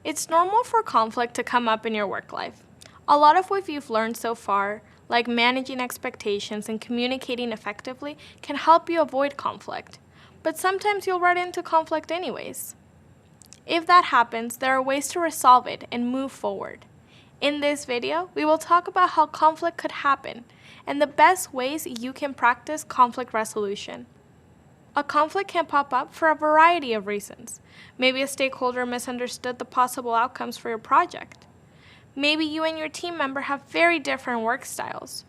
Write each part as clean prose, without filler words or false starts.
It's normal for conflict to come up in your work life. A lot of what you've learned so far, like managing expectations and communicating effectively, can help you avoid conflict. But sometimes you'll run into conflict anyways. If that happens, there are ways to resolve it and move forward. In this video, we will talk about how conflict could happen and the best ways you can practice conflict resolution. A conflict can pop up for a variety of reasons. Maybe a stakeholder misunderstood the possible outcomes for your project. Maybe you and your team member have very different work styles.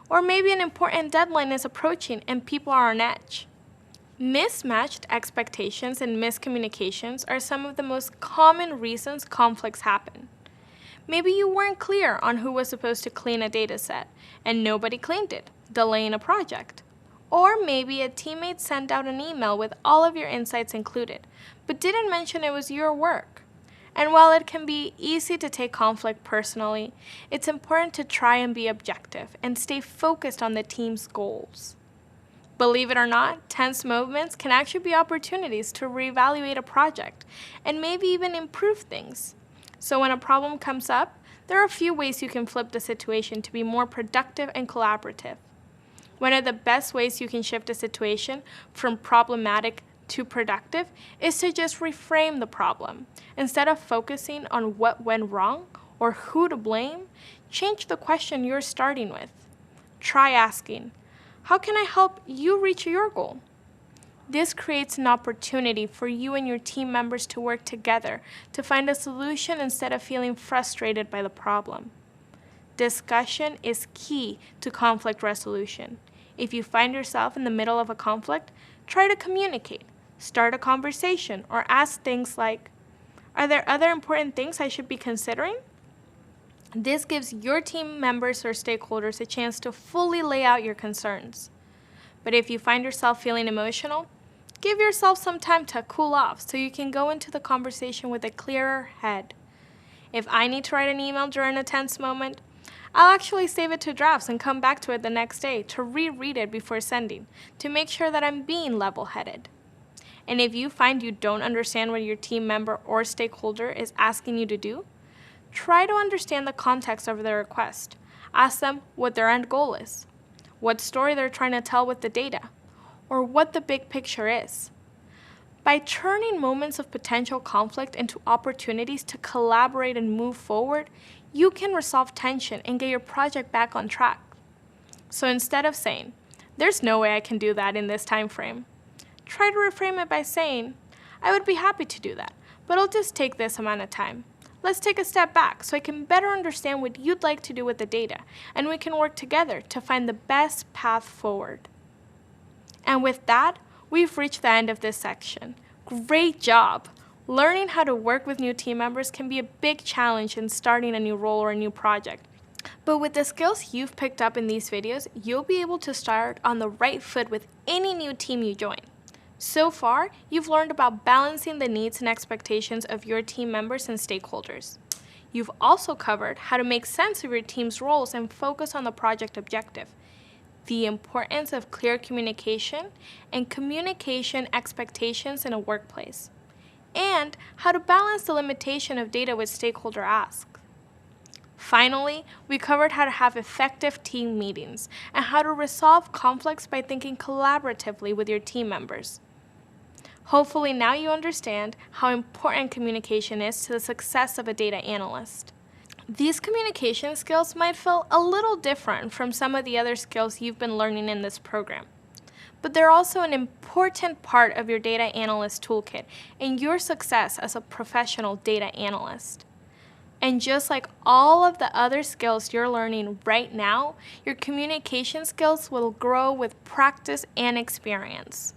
Or maybe an important deadline is approaching and people are on edge. Mismatched expectations and miscommunications are some of the most common reasons conflicts happen. Maybe you weren't clear on who was supposed to clean a dataset, and nobody cleaned it, delaying a project. Or maybe a teammate sent out an email with all of your insights included, but didn't mention it was your work. And while it can be easy to take conflict personally, it's important to try and be objective and stay focused on the team's goals. Believe it or not, tense moments can actually be opportunities to reevaluate a project and maybe even improve things. So when a problem comes up, there are a few ways you can flip the situation to be more productive and collaborative. One of the best ways you can shift a situation from problematic to productive is to just reframe the problem. Instead of focusing on what went wrong or who to blame, change the question you're starting with. Try asking, how can I help you reach your goal? This creates an opportunity for you and your team members to work together to find a solution instead of feeling frustrated by the problem. Discussion is key to conflict resolution. If you find yourself in the middle of a conflict, try to communicate, start a conversation, or ask things like, are there other important things I should be considering? This gives your team members or stakeholders a chance to fully lay out your concerns. But if you find yourself feeling emotional, give yourself some time to cool off so you can go into the conversation with a clearer head. If I need to write an email during a tense moment, I'll actually save it to drafts and come back to it the next day to reread it before sending, to make sure that I'm being level-headed. And if you find you don't understand what your team member or stakeholder is asking you to do, try to understand the context of their request. Ask them what their end goal is, what story they're trying to tell with the data, or what the big picture is. By turning moments of potential conflict into opportunities to collaborate and move forward, you can resolve tension and get your project back on track. So instead of saying, there's no way I can do that in this time frame, try to reframe it by saying, I would be happy to do that, but it'll just take this amount of time. Let's take a step back so I can better understand what you'd like to do with the data, and we can work together to find the best path forward. And with that, we've reached the end of this section. Great job! Learning how to work with new team members can be a big challenge in starting a new role or a new project. But with the skills you've picked up in these videos, you'll be able to start on the right foot with any new team you join. So far, you've learned about balancing the needs and expectations of your team members and stakeholders. You've also covered how to make sense of your team's roles and focus on the project objective, the importance of clear communication and communication expectations in a workplace, and how to balance the limitation of data with stakeholder asks. Finally, we covered how to have effective team meetings and how to resolve conflicts by thinking collaboratively with your team members. Hopefully now you understand how important communication is to the success of a data analyst. These communication skills might feel a little different from some of the other skills you've been learning in this program, but they're also an important part of your data analyst toolkit and your success as a professional data analyst. And just like all of the other skills you're learning right now, your communication skills will grow with practice and experience.